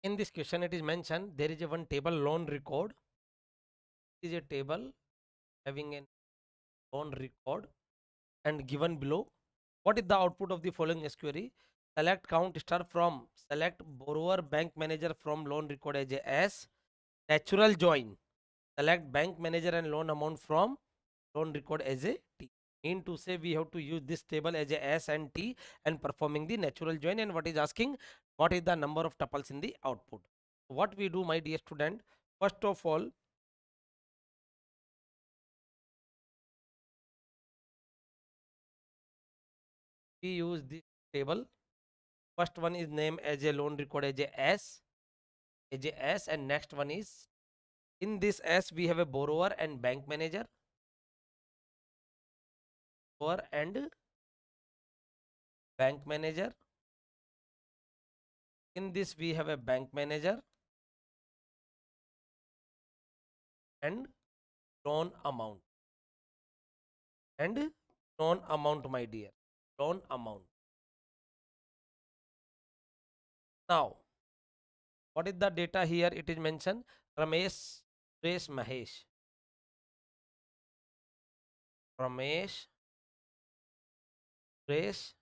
In this question, it is mentioned there is a one table loan record. It is a table having a loan record and given below. What is the output of the following query? Select count star from select borrower bank manager from loan record as a S. Natural join. Select bank manager and loan amount from loan record as a T. Mean to say we have to use this table as a S and T and performing the natural join. And what is asking? What is the number of tuples in the output? What we do, my dear student, first of all, we use this table. First one is name as a loan record as a S, and next one is in this S we have a borrower and bank manager. Borrower and bank manager. In this we have a bank manager and loan amount. And loan amount, my dear. Loan amount. Now, what is the data here? It is mentioned Ramesh, Suresh, Mahesh. Ramesh, Suresh,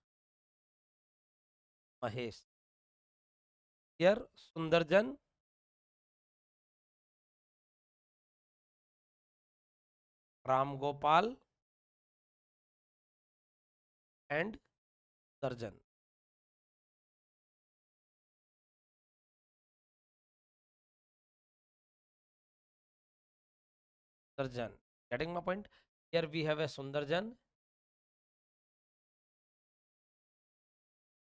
Mahesh. Here Sundarjan, Ram Gopal and Darjan. Darjan. Getting my point? Here we have a Sundarjan,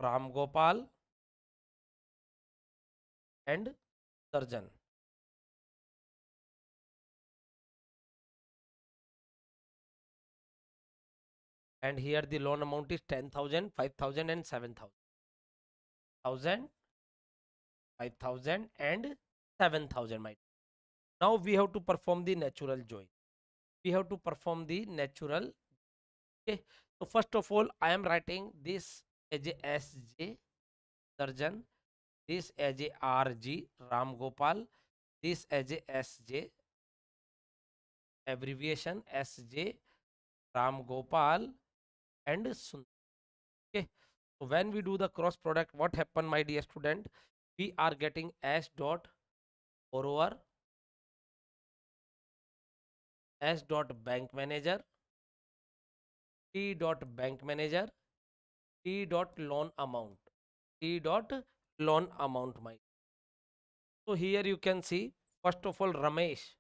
Ram Gopal and Darjan. And here the loan amount is 10,000, 5,000 and 7,000. 5,000 and 7,000, my. Now we have to perform the natural join. We have to perform the natural. Okay. So first of all, I am writing this as a SJ Darjan, this as a RG Ram Gopal, this as a SJ, abbreviation SJ Ram Gopal and Sundar. Okay. So when we do the cross product, what happen, my dear student? We are getting S dot borrower, S dot bank manager, T dot bank manager, T dot loan amount, T dot loan amount, my. So here you can see, first of all, Ramesh,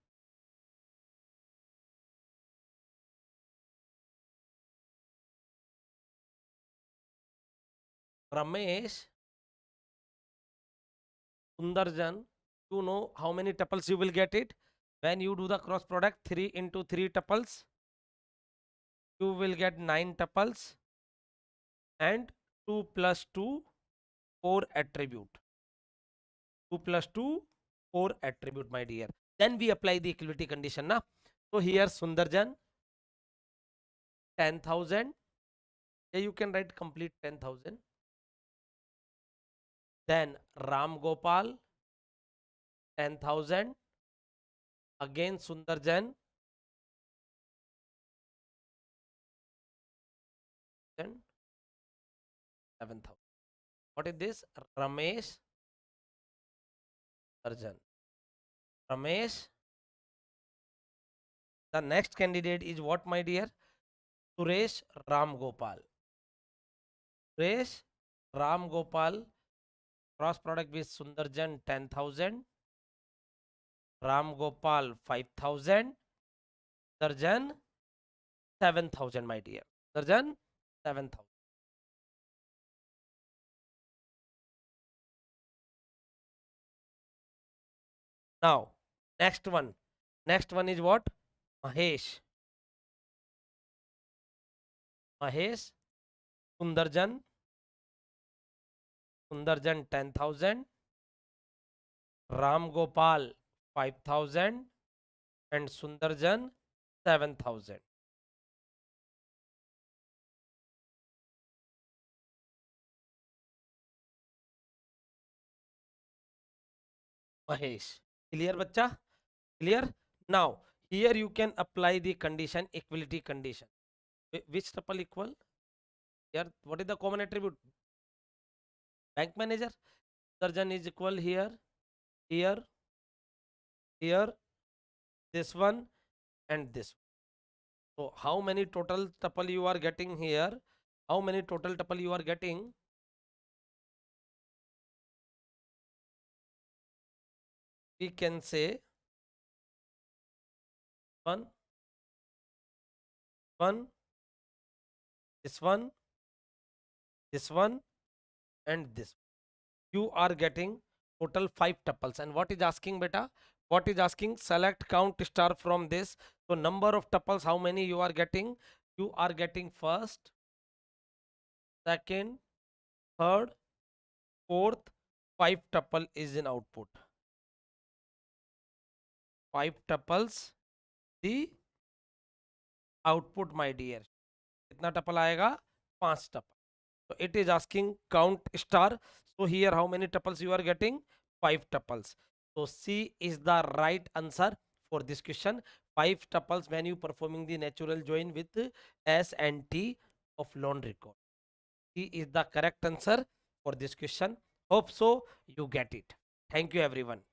Sundarjan, you know how many tuples you will get it? When you do the cross product, 3 into 3 tuples, you will get 9 tuples and 2 plus 2, 4 attribute. 2 plus 2, 4 attribute, my dear. Then we apply the equality condition. Na? So here Sundarjan, 10,000. Here you can write complete 10,000. Then Ram Gopal, 10,000. Again Sundarjan, 7,000. What is this? Ramesh Arjan. Ramesh. The next candidate is what, my dear? Suresh Ram Gopal. Suresh Ram Gopal. Cross product with Sundarjan 10,000. Ram Gopal 5,000. Darjan 7,000, my dear. Darjan 7,000. Now, next one. Next one is what? Mahesh. Mahesh. Sundarjan. Sundarjan 10,000. Ram Gopal 5,000 and Sundarjan 7,000. Mahesh. Clear, bacha? Clear? Now, here you can apply the condition, equality condition. Which tuple equal? Here, what is the common attribute? Bank manager. Surgeon is equal here, here, here, this one, and this one. So, how many total tuple you are getting here? How many total tuple you are getting? We can say 1, 1, this one, this one, and this. You are getting total 5 tuples. And what is asking, beta? What is asking? Select count star from this. So number of tuples, how many you are getting? You are getting first, second, third, fourth, 5 tuple is in output. 5 tuples the output, my dear. कितना tuple आएगा? 5 tuple. So it is asking count star. So here how many tuples you are getting? 5 tuples. So C is the right answer for this question. 5 tuples when you performing the natural join with S and T of loan record. C is the correct answer for this question. Hope so you get it. Thank you everyone.